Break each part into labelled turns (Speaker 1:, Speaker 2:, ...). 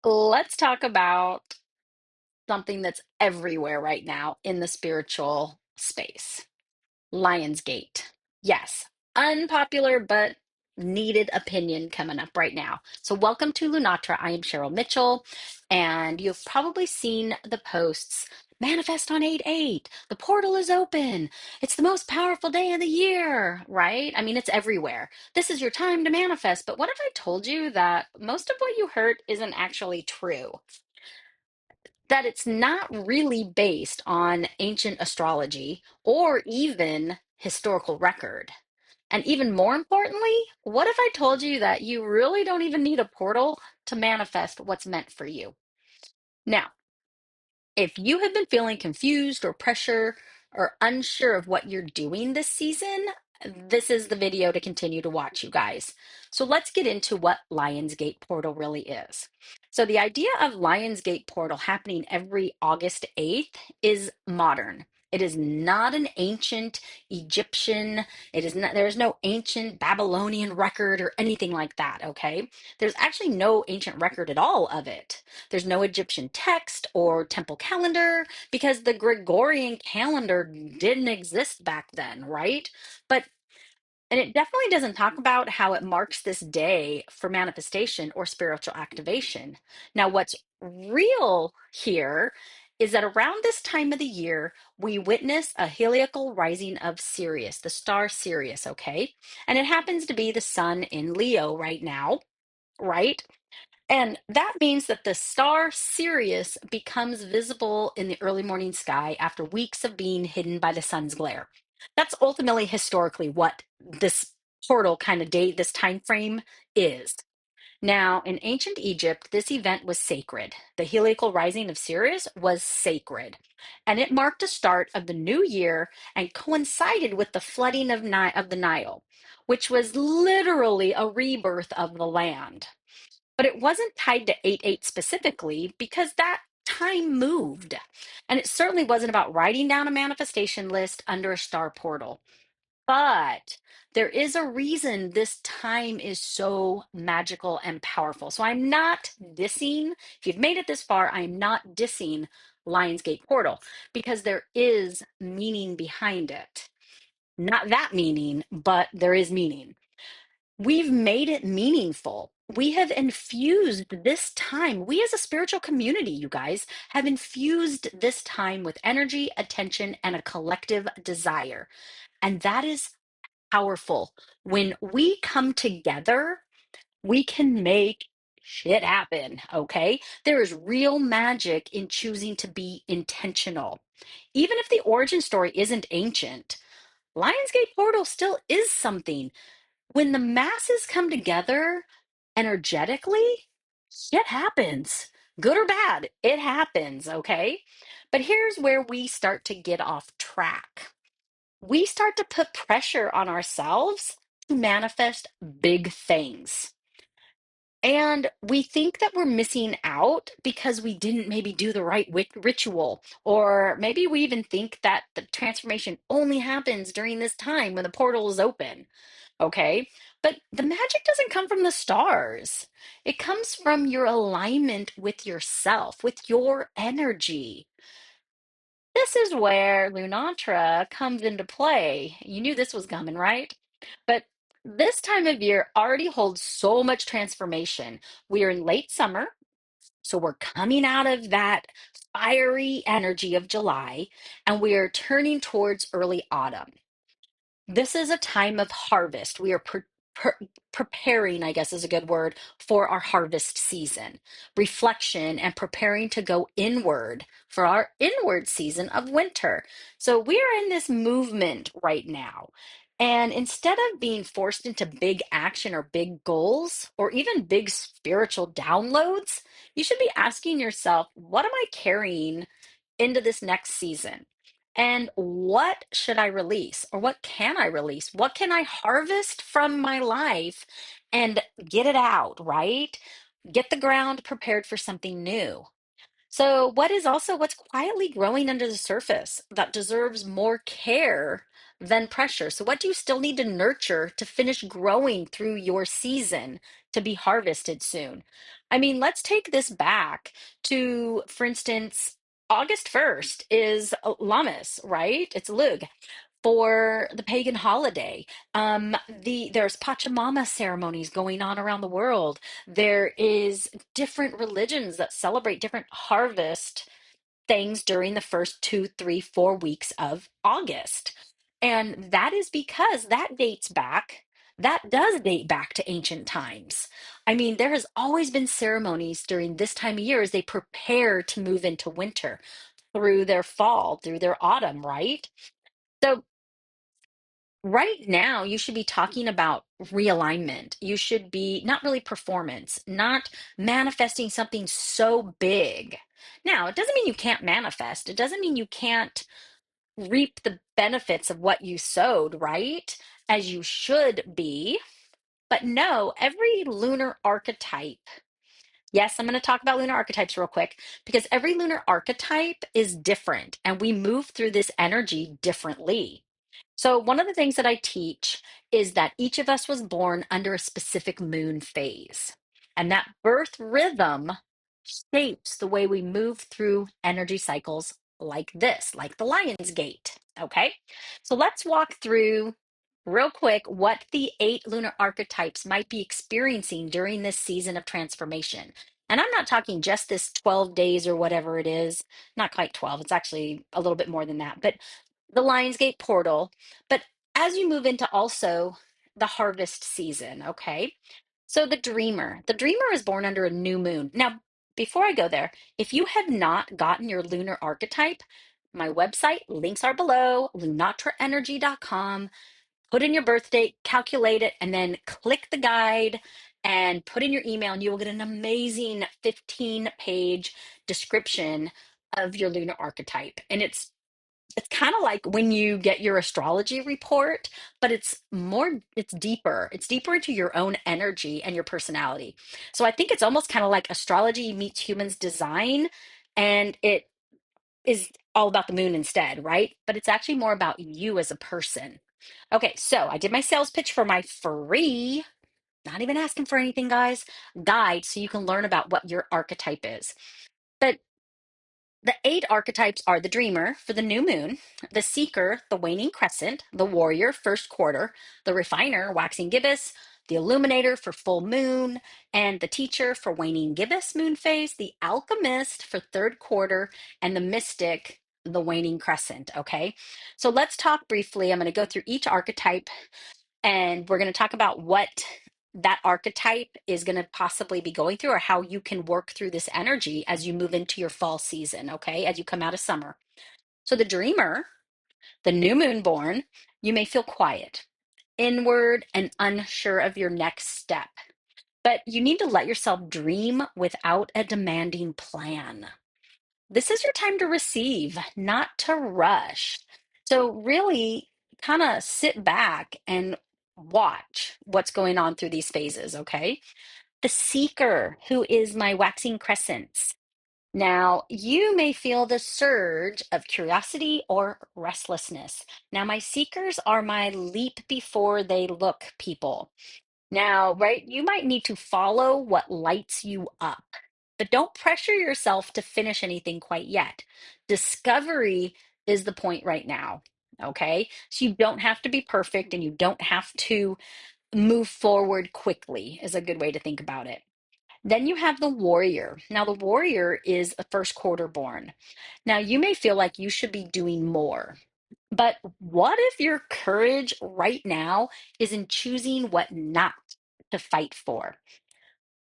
Speaker 1: Let's talk about something that's everywhere right now in the spiritual space. Lionsgate. Yes, unpopular but needed opinion coming up right now. So, welcome to Lunatra. I am Cheryl Mitchell, and you've probably seen the posts. Manifest on 8/8. The portal is open. It's the most powerful day of the year, right? I mean, it's everywhere. This is your time to manifest. But what if I told you that most of what you heard isn't actually true? That it's not really based on ancient astrology or even historical record. And even more importantly, what if I told you that you really don't even need a portal to manifest what's meant for you? Now, if you have been feeling confused or pressure or unsure of what you're doing this season, this is the video to continue to watch, you guys. So let's get into what Lionsgate Portal really is. So the idea of Lionsgate Portal happening every August 8th is modern. It is not an ancient Egyptian, it is not, there's no ancient Babylonian record or anything like that, okay? There's actually no ancient record at all of it. There's no Egyptian text or temple calendar because the Gregorian calendar didn't exist back then, right? But and it definitely doesn't talk about how it marks this day for manifestation or spiritual activation. Now, what's real here is that around this time of the year, we witness a heliacal rising of Sirius, the star Sirius, okay? And it happens to be the sun in Leo right now, right? And that means that the star Sirius becomes visible in the early morning sky after weeks of being hidden by the sun's glare. That's ultimately historically what this portal kind of date, this time frame is. Now, in ancient Egypt, this event was sacred. The heliacal rising of Sirius was sacred, and it marked the start of the new year and coincided with the flooding of the Nile, which was literally a rebirth of the land. But it wasn't tied to 8/8 specifically because that time moved. And it certainly wasn't about writing down a manifestation list under a star portal. But there is a reason this time is so magical and powerful. So I'm not dissing, if you've made it this far, I'm not dissing Lionsgate Portal because there is meaning behind it. Not that meaning, but there is meaning. We've made it meaningful. We have infused this time. We, as a spiritual community, you guys, have infused this time with energy, attention, and a collective desire. And that is powerful. When we come together, we can make shit happen, okay? There is real magic in choosing to be intentional. Even if the origin story isn't ancient, Lionsgate Portal still is something. When the masses come together energetically, shit happens. Good or bad, it happens, okay? But here's where we start to get off track. We start to put pressure on ourselves to manifest big things. And we think that we're missing out because we didn't maybe do the right ritual. Or maybe we even think that the transformation only happens during this time when the portal is open. Okay. But the magic doesn't come from the stars, it comes from your alignment with yourself, with your energy. This is where Lunatra comes into play. You knew this was coming, right? But this time of year already holds so much transformation. We are in late summer, so we're coming out of that fiery energy of July, and we are turning towards early autumn. This is a time of harvest. We are preparing, I guess is a good word, for our harvest season, reflection, and preparing to go inward for our inward season of winter. So we are in this movement right now. And instead of being forced into big action or big goals or even big spiritual downloads, you should be asking yourself, what am I carrying into this next season? And what should I release? Or what can I release? What can I harvest from my life and get it out, right? Get the ground prepared for something new. So, what is also what's quietly growing under the surface that deserves more care than pressure? So, what do you still need to nurture to finish growing through your season to be harvested soon? I mean, let's take this back to, for instance, August 1st is Lammas, right? It's Lug for the pagan holiday. There's Pachamama ceremonies going on around the world. There is different religions that celebrate different harvest things during the first 2, 3, 4 weeks of August. And that is because that does date back to ancient times. I mean, there has always been ceremonies during this time of year as they prepare to move into winter through their fall, through their autumn, right? So right now, you should be talking about realignment. You should be not really performance, not manifesting something so big. Now, it doesn't mean you can't manifest. It doesn't mean you can't reap the benefits of what you sowed, right? As you should be. But no, every lunar archetype. Yes, I'm going to talk about lunar archetypes real quick because every lunar archetype is different and we move through this energy differently. So, one of the things that I teach is that each of us was born under a specific moon phase, and that birth rhythm shapes the way we move through energy cycles like this, like the Lion's Gate. Okay, so let's walk through real quick what the 8 lunar archetypes might be experiencing during this season of transformation. And I'm not talking just this 12 days or whatever it is, not quite 12, it's actually a little bit more than that, but the Lionsgate portal. But as you move into also the harvest season, okay? So the dreamer is born under a new moon. Now, before I go there, if you have not gotten your lunar archetype, my website, links are below, lunatraenergy.com. Put in your birth date, calculate it, and then click the guide and put in your email, and you will get an amazing 15-page description of your lunar archetype. And it's kind of like when you get your astrology report, but it's deeper. It's deeper into your own energy and your personality. So I think it's almost kind of like astrology meets humans design, and it is all about the moon instead, right? But it's actually more about you as a person. Okay, so I did my sales pitch for my free, not even asking for anything, guys, guide so you can learn about what your archetype is. But the 8 archetypes are the dreamer for the new moon, the seeker, the waning crescent, the warrior, first quarter, the refiner, waxing gibbous, the illuminator for full moon, and the teacher for waning gibbous moon phase, the alchemist for third quarter, and the mystic, the waning crescent. Okay. So let's talk briefly. I'm going to go through each archetype and we're going to talk about what that archetype is going to possibly be going through or how you can work through this energy as you move into your fall season, okay, as you come out of summer. So, the dreamer, the new moon born, you may feel quiet, inward, and unsure of your next step. But you need to let yourself dream without a demanding plan. This is your time to receive, not to rush. So, really kind of sit back and watch what's going on through these phases, okay? The seeker, who is my waxing crescents. Now, you may feel the surge of curiosity or restlessness. Now, my seekers are my leap before they look people. Now, right, you might need to follow what lights you up, but don't pressure yourself to finish anything quite yet. Discovery is the point right now. Okay. So you don't have to be perfect and you don't have to move forward quickly, is a good way to think about it. Then you have the warrior. Now, the warrior is a first quarter born. Now, you may feel like you should be doing more, but what if your courage right now is in choosing what not to fight for?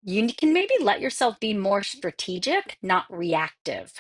Speaker 1: You can maybe let yourself be more strategic, not reactive.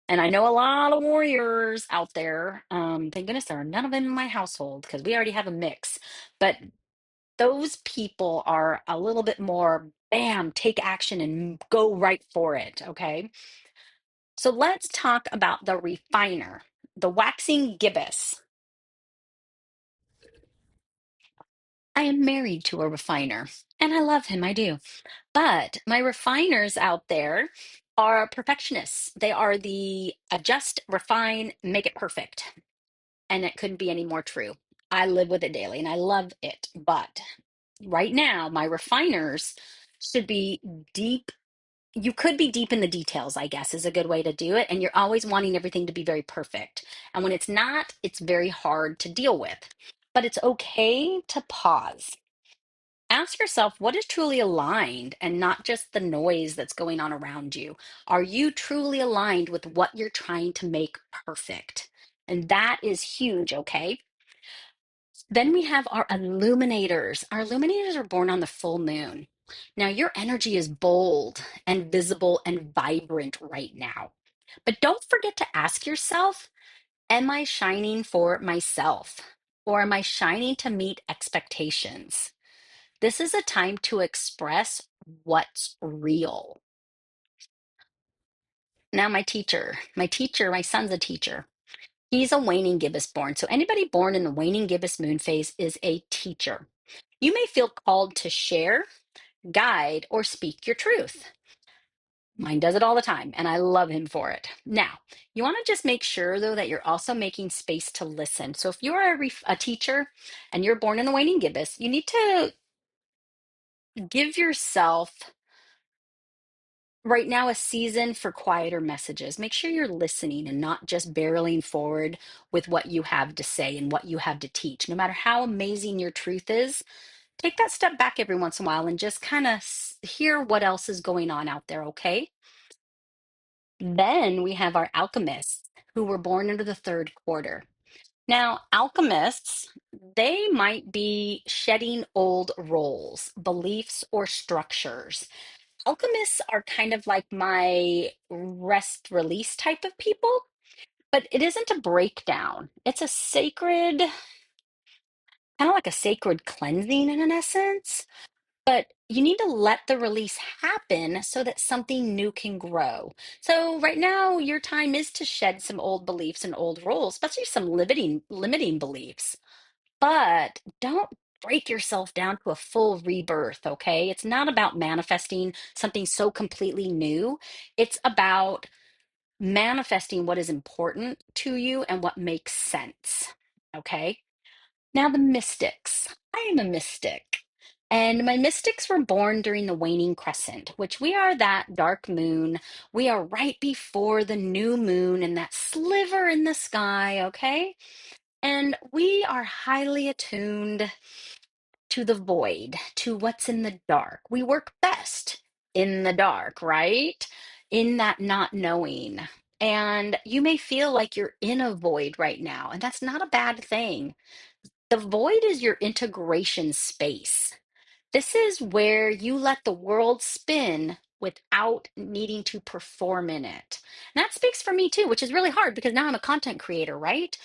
Speaker 1: And I know a lot of warriors out there. Thank goodness there are none of them in my household because we already have a mix. But those people are a little bit more bam, take action and go right for it. Okay. So let's talk about the refiner, the waxing gibbous. I am married to a refiner and I love him. I do. But my refiners out there, are perfectionists. They are the adjust, refine, make it perfect. And it couldn't be any more true. I live with it daily and I love it. But right now, my refiners should be deep. You could be deep in the details, I guess, is a good way to do it. And you're always wanting everything to be very perfect. And when it's not, it's very hard to deal with. But it's okay to pause. Ask yourself what is truly aligned and not just the noise that's going on around you. Are you truly aligned with what you're trying to make perfect? And that is huge, okay? Then we have our illuminators. Our illuminators are born on the full moon. Now, your energy is bold and visible and vibrant right now. But don't forget to ask yourself, am I shining for myself? Or am I shining to meet expectations? This is a time to express what's real. Now, my son's a teacher. He's a waning gibbous born. So, anybody born in the waning gibbous moon phase is a teacher. You may feel called to share, guide, or speak your truth. Mine does it all the time, and I love him for it. Now, you want to just make sure, though, that you're also making space to listen. So, if you're a teacher and you're born in the waning gibbous, you need to give yourself right now a season for quieter messages. Make sure you're listening and not just barreling forward with what you have to say and what you have to teach. No matter how amazing your truth is, take that step back every once in a while and just kind of hear what else is going on out there, okay? Then we have our alchemists who were born into the third quarter. Now, alchemists, they might be shedding old roles, beliefs, or structures. Alchemists are kind of like my rest release type of people, but it isn't a breakdown. It's a sacred, kind of like a sacred cleansing in an essence. But you need to let the release happen so that something new can grow. So right now, your time is to shed some old beliefs and old roles, especially some limiting beliefs. But don't break yourself down to a full rebirth, okay? It's not about manifesting something so completely new. It's about manifesting what is important to you and what makes sense, okay? Now, the mystics. I am a mystic. And my mystics were born during the waning crescent, which we are that dark moon. We are right before the new moon and that sliver in the sky, okay? And we are highly attuned to the void, to what's in the dark. We work best in the dark, right? In that not knowing. And you may feel like you're in a void right now, and that's not a bad thing. The void is your integration space. This is where you let the world spin without needing to perform in it. And that speaks for me too, which is really hard because now I'm a content creator, right?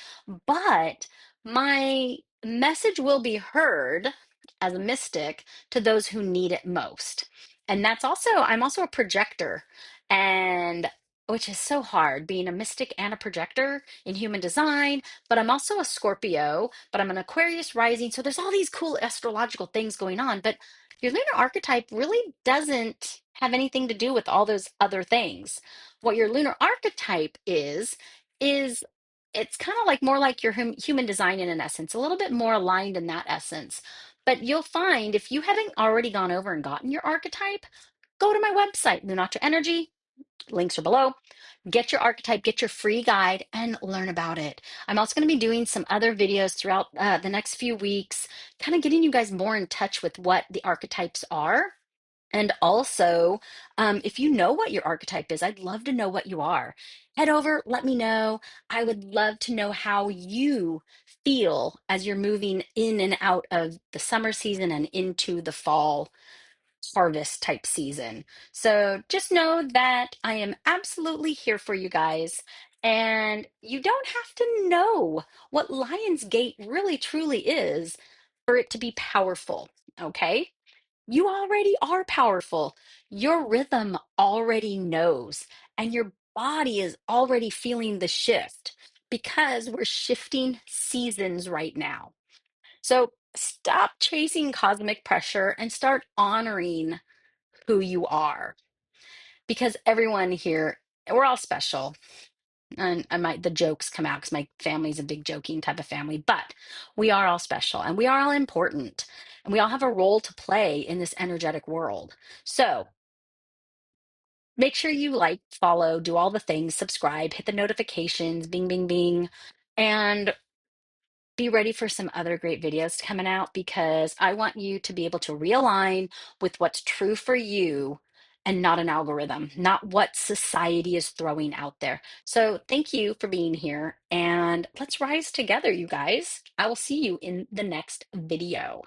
Speaker 1: But my message will be heard as a mystic to those who need it most. And I'm also a projector, and which is so hard being a mystic and a projector in human design. But I'm also a Scorpio, but I'm an Aquarius rising. So there's all these cool astrological things going on. But your lunar archetype really doesn't have anything to do with all those other things. What your lunar archetype is it's kind of like more like your human design in an essence, a little bit more aligned in that essence. But you'll find if you haven't already gone over and gotten your archetype, go to my website, Lunatra Energy. Links are below. Get your archetype, get your free guide, and learn about it. I'm also going to be doing some other videos throughout the next few weeks, kind of getting you guys more in touch with what the archetypes are. And also, if you know what your archetype is, I'd love to know what you are. Head over, let me know. I would love to know how you feel as you're moving in and out of the summer season and into the fall harvest type season. So just know that I am absolutely here for you guys. And you don't have to know what Lionsgate really truly is for it to be powerful. Okay. You already are powerful. Your rhythm already knows, and your body is already feeling the shift because we're shifting seasons right now. So stop chasing cosmic pressure and start honoring who you are. because everyone here, we're all special. And I might the jokes come out because my family's a big joking type of family, but we are all special and we are all important and we all have a role to play in this energetic world. So make sure you like, follow, do all the things, subscribe, hit the notifications, bing, bing, bing, and be ready for some other great videos coming out because I want you to be able to realign with what's true for you and not an algorithm, not what society is throwing out there. So, thank you for being here and let's rise together, you guys. I will see you in the next video.